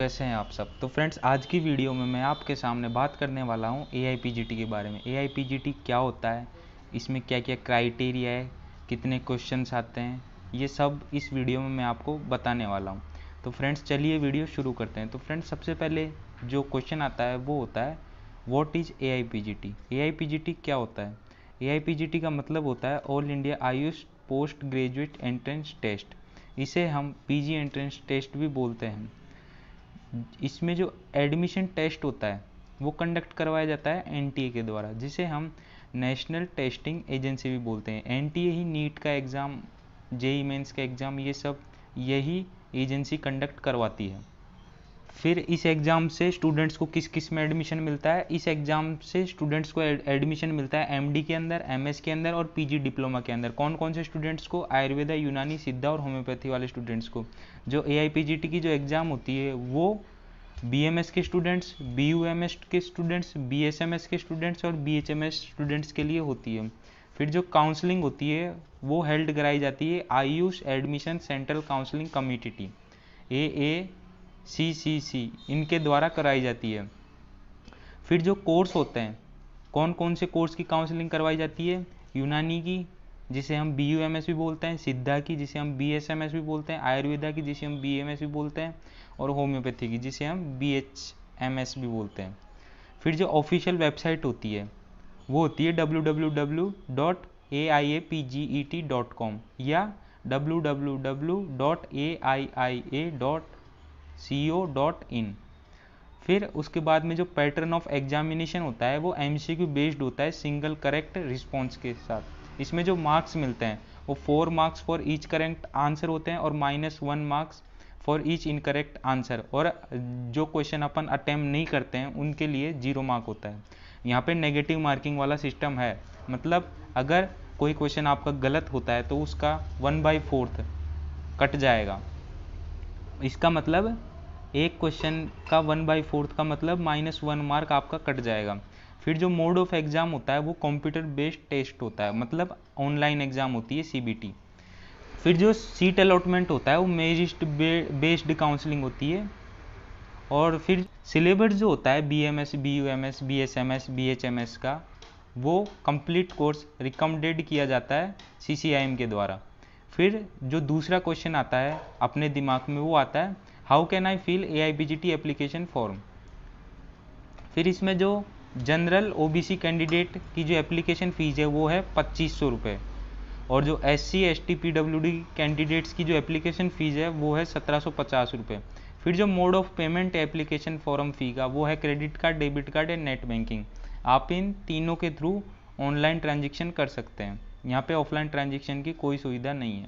कैसे हैं आप सब। तो फ्रेंड्स, आज की वीडियो में मैं आपके सामने बात करने वाला हूं एआईपीजीटी के बारे में। एआईपीजीटी क्या होता है, इसमें क्या क्या क्राइटेरिया है, कितने क्वेश्चंस आते हैं, ये सब इस वीडियो में मैं आपको बताने वाला हूं। तो फ्रेंड्स, चलिए वीडियो शुरू करते हैं। तो फ्रेंड्स, सबसे पहले जो क्वेश्चन आता है वो होता है व्हाट इज़ एआईपीजीटी। एआईपीजीटी क्या होता है? एआईपीजीटी का मतलब होता है all India AYUSH post graduate entrance test. इसे हम पीजी एंट्रेंस टेस्ट भी बोलते हैं। इसमें जो एडमिशन टेस्ट होता है वो कंडक्ट करवाया जाता है एनटीए के द्वारा, जिसे हम नेशनल टेस्टिंग एजेंसी भी बोलते हैं। एनटीए ही नीट का एग्ज़ाम, जेई मेंस का एग्ज़ाम, ये सब यही एजेंसी कंडक्ट करवाती है। फिर इस एग्ज़ाम से स्टूडेंट्स को किस किस में एडमिशन मिलता है? इस एग्ज़ाम से स्टूडेंट्स को एडमिशन मिलता है एमडी के अंदर, एमएस के अंदर और पीजी डिप्लोमा के अंदर। कौन कौन से स्टूडेंट्स को? आयुर्वेदा, यूनानी, सिद्धा और होम्योपैथी वाले स्टूडेंट्स को। जो एआईपीजीटी की जो एग्ज़ाम होती है वो बीएमएस के स्टूडेंट्स, बीयूएमएस के स्टूडेंट्स, बीएसएमएस के स्टूडेंट्स और बीएचएमएस स्टूडेंट्स के लिए होती है। फिर जो काउंसलिंग होती है वो हेल्ड कराई जाती है Ayush admission central counselling committee, AACCC, इनके द्वारा कराई जाती है। फिर जो कोर्स होते हैं, कौन कौन से कोर्स की काउंसलिंग करवाई जाती है? यूनानी की, जिसे हम बीयूएमएस भी बोलते हैं, सिद्धा की, जिसे हम बीएसएमएस भी बोलते हैं, आयुर्वेदा की, जिसे हम बीएमएस भी बोलते हैं, और होम्योपैथी की, जिसे हम बीएचएमएस भी बोलते हैं। फिर जो ऑफिशियल वेबसाइट होती है वो होती है www.aiapget.com या www.aiia.co.in। फिर उसके बाद में जो पैटर्न ऑफ एग्जामिनेशन होता है वो एमसीक्यू बेस्ड होता है सिंगल करेक्ट रिस्पॉन्स के साथ। इसमें जो मार्क्स मिलते हैं वो 4 marks for each correct answer होते हैं और -1 marks for each incorrect answer. और जो क्वेश्चन अपन अटेम्प्ट नहीं करते हैं उनके लिए 0 मार्क होता है। यहाँ पे नेगेटिव मार्किंग वाला सिस्टम है, मतलब अगर कोई क्वेश्चन आपका गलत होता है तो उसका 1/4 कट जाएगा। इसका मतलब एक क्वेश्चन का 1/4 का मतलब -1 मार्क आपका कट जाएगा। फिर जो मोड ऑफ एग्ज़ाम होता है वो कंप्यूटर बेस्ड टेस्ट होता है, मतलब ऑनलाइन एग्ज़ाम होती है, सीबीटी। फिर जो सीट अलॉटमेंट होता है वो मेरिट बेस्ड काउंसलिंग होती है। और फिर सिलेबस जो होता है बीएमएस, बीयूएमएस, बीएसएमएस, बीएचएमएस का, वो कंप्लीट कोर्स रिकमेंडेड किया जाता है सीसीआईएम के द्वारा। फिर जो दूसरा क्वेश्चन आता है अपने दिमाग में वो आता है how can I fill AIPGT application form. फिर इसमें जो जनरल ओबीसी कैंडिडेट की जो एप्लीकेशन फ़ीस है वो है 2500 रुपये, और जो SC ST PWD कैंडिडेट्स की जो एप्लीकेशन फ़ीस है वो है 1750 रुपये। फिर जो mode of payment application form fee का वो है क्रेडिट कार्ड, डेबिट कार्ड या नेट बैंकिंग। आप इन तीनों के थ्रू ऑनलाइन ट्रांजेक्शन कर सकते हैं। यहाँ पे ऑफलाइन ट्रांजेक्शन की कोई सुविधा नहीं है।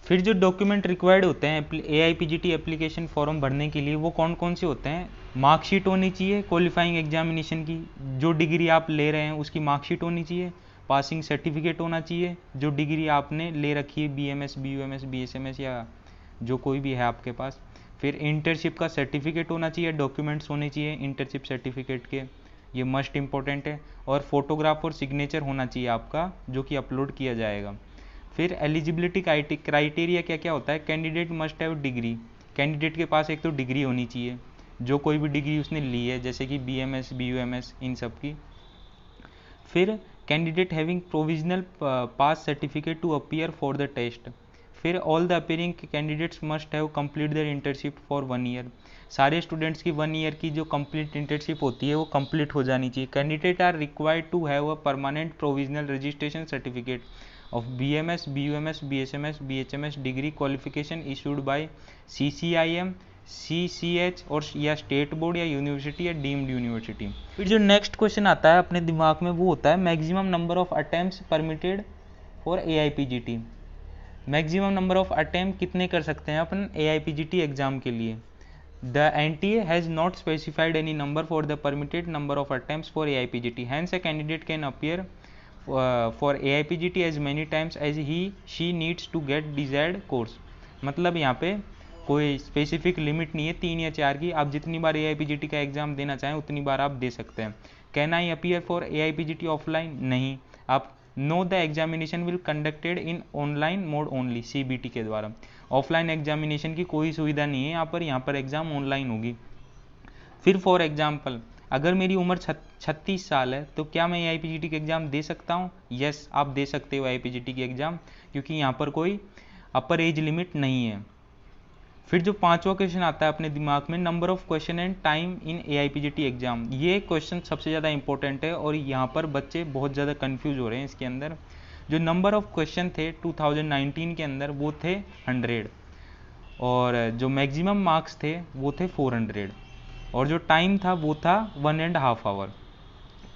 फिर जो डॉक्यूमेंट रिक्वायर्ड होते हैं एआईपीजीटी एप्लीकेशन फॉर्म भरने के लिए वो कौन कौन से होते हैं? मार्कशीट होनी चाहिए क्वालिफाइंग एग्जामिनेशन की, जो डिग्री आप ले रहे हैं उसकी मार्कशीट होनी चाहिए। पासिंग सर्टिफिकेट होना चाहिए, जो डिग्री आपने ले रखी है, बीएमएस, बीयूएमएस, बीएसएमएस या जो कोई भी है आपके पास। फिर इंटर्नशिप का सर्टिफिकेट होना चाहिए, डॉक्यूमेंट्स होने चाहिए इंटर्नशिप सर्टिफिकेट के, ये मस्ट इंपॉर्टेंट है। और फोटोग्राफ और सिग्नेचर होना चाहिए आपका, जो कि अपलोड किया जाएगा। फिर एलिजिबिलिटी क्राइटेरिया क्या क्या होता है? Candidate must have degree, candidate के पास एक तो डिग्री होनी चाहिए, जो कोई भी डिग्री उसने ली है, जैसे कि बीएमएस, बीयूएमएस, इन सब की। फिर candidate having provisional pass certificate to appear for the test. फिर all the appearing candidates must have complete their internship for 1 year. सारे स्टूडेंट्स की 1 ईयर की जो कंप्लीट इंटर्नशिप होती है वो कंप्लीट हो जानी चाहिए। Candidate are required to have a permanent provisional registration certificate of BMS, BUMS, BSMS, BHMS degree qualification issued by CCIM, CCH और या स्टेट बोर्ड या यूनिवर्सिटी या डीम्ड यूनिवर्सिटी। फिर जो नेक्स्ट क्वेश्चन आता है अपने दिमाग में वो होता है maximum number of attempts permitted for AIPGT. Maximum number of attempt कितने कर सकते हैं अपन एआईपीजीटी एग्जाम के लिए? The NTA has not specified any number for the permitted number of attempts for AIPGT. Hence, a candidate can appear for AIPGT as many times as she needs to get desired course. मतलब यहाँ पे कोई specific limit नहीं है 3 या 4 की, आप जितनी बार AIPGT का एग्जाम देना चाहें उतनी बार आप दे सकते हैं। Can I appear for AIPGT offline? नहीं, आप know the examination will conducted in online mode only, CBT के द्वारा। ऑफलाइन एग्जामिनेशन की कोई सुविधा नहीं है यहाँ पर एग्जाम ऑनलाइन होगी। फिर फॉर एग्जाम्पल, अगर मेरी उम्र 36 साल है तो क्या मैं AIPGT की एग्ज़ाम दे सकता हूँ? यस, आप दे सकते हो AIPGT की एग्ज़ाम, क्योंकि यहाँ पर कोई अपर एज लिमिट नहीं है। फिर जो पांचवा क्वेश्चन आता है अपने दिमाग में, number of question and time in AIPGT exam. ये क्वेश्चन सबसे ज़्यादा इंपॉर्टेंट है और यहाँ पर बच्चे बहुत ज़्यादा कंफ्यूज हो रहे हैं इसके अंदर। जो नंबर ऑफ क्वेश्चन थे 2019 के अंदर वो थे 100, और जो मैक्सिमम मार्क्स थे वो थे 400, और जो टाइम था वो था 1.5 आवर।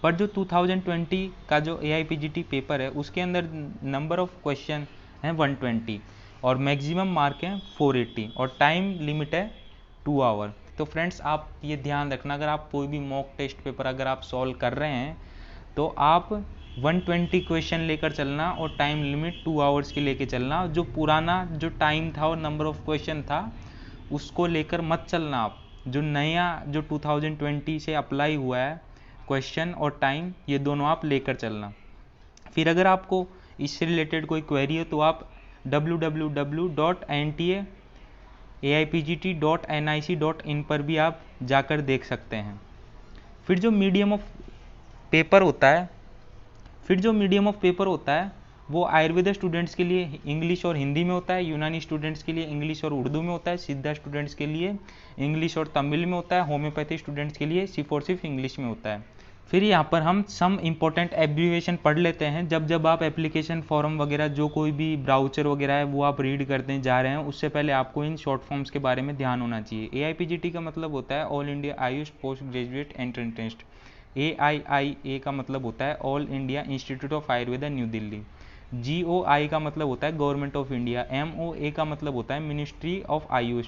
पर जो 2020 का जो AIPGT पेपर है उसके अंदर नंबर ऑफ क्वेश्चन हैं 120 और मैक्सिमम मार्क हैं 480 और टाइम लिमिट है 2 आवर। तो फ्रेंड्स, आप ये ध्यान रखना, अगर आप कोई भी मॉक टेस्ट पेपर अगर आप सॉल्व कर रहे हैं तो आप 120 क्वेश्चन लेकर चलना और टाइम लिमिट 2 आवर्स की लेकर चलना। जो पुराना जो टाइम था और नंबर ऑफ क्वेश्चन था उसको लेकर मत चलना आप। जो नया जो 2020 से अप्लाई हुआ है क्वेश्चन और टाइम, ये दोनों आप लेकर चलना। फिर अगर आपको इससे रिलेटेड कोई क्वेरी हो तो आप www.nta.aipgt.nic.in पर भी आप जाकर देख सकते हैं। फिर जो मीडियम ऑफ पेपर होता है वो आयुर्वेद स्टूडेंट्स के लिए इंग्लिश और हिंदी में होता है, यूनानी स्टूडेंट्स के लिए इंग्लिश और उर्दू में होता है, सिद्धा स्टूडेंट्स के लिए इंग्लिश और तमिल में होता है, होम्योपैथी स्टूडेंट्स के लिए सिर्फ और सिर्फ इंग्लिश में होता है। फिर यहाँ पर हम सम इम्पोर्टेंट एब्रीविएशन पढ़ लेते हैं। जब आप एप्लीकेशन फॉर्म वगैरह जो कोई भी ब्राउचर वगैरह है वो आप रीड करते जा रहे हैं, उससे पहले आपको इन शॉर्ट फॉर्म्स के बारे में ध्यान होना चाहिए। AIPGT का मतलब होता है all India AYUSH post graduate entrance test. AIIA का मतलब होता है all India institute of Ayurveda new Delhi. GOI का मतलब होता है गवर्नमेंट ऑफ इंडिया। MOA का मतलब होता है मिनिस्ट्री ऑफ आयुष।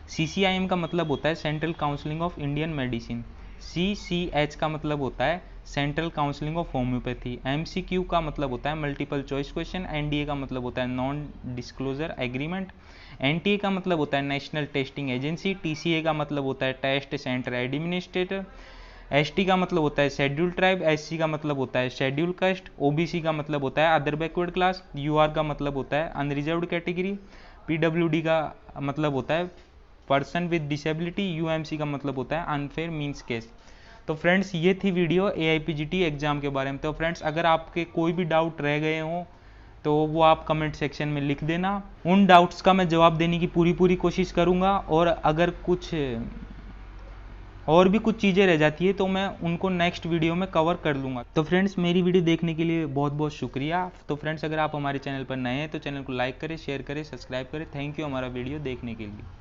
CCIM का मतलब होता है central counselling of Indian medicine. CCH का मतलब होता है central counselling of homeopathy. MCQ का मतलब होता है मल्टीपल चॉइस क्वेश्चन। NDA का मतलब होता है नॉन डिस्क्लोजर एग्रीमेंट। NTA का मतलब होता है नेशनल टेस्टिंग एजेंसी। TCA का मतलब होता है टेस्ट सेंटर एडमिनिस्ट्रेटर। ST का मतलब होता है शेड्यूल ट्राइब। SC का मतलब होता है शेड्यूल कास्ट। OBC का मतलब होता है अदर बैकवर्ड क्लास। UR का मतलब होता है अनरिजर्व्ड कैटेगरी। PWD का मतलब होता है पर्सन विद डिसेबिलिटी। UMC का मतलब होता है अनफेयर मीन्स केस। तो फ्रेंड्स, ये थी वीडियो AIPGT एग्जाम के बारे में। तो फ्रेंड्स, अगर आपके कोई भी डाउट रह गए हों तो वो आप कमेंट सेक्शन में लिख देना। उन डाउट्स का मैं जवाब देने की पूरी कोशिश करूँगा, और अगर कुछ और भी कुछ चीज़ें रह जाती है तो मैं उनको नेक्स्ट वीडियो में कवर कर लूँगा। तो फ्रेंड्स, मेरी वीडियो देखने के लिए बहुत बहुत शुक्रिया। तो फ्रेंड्स, अगर आप हमारे चैनल पर नए हैं तो चैनल को लाइक करें, शेयर करें, सब्सक्राइब करें। थैंक यू हमारा वीडियो देखने के लिए।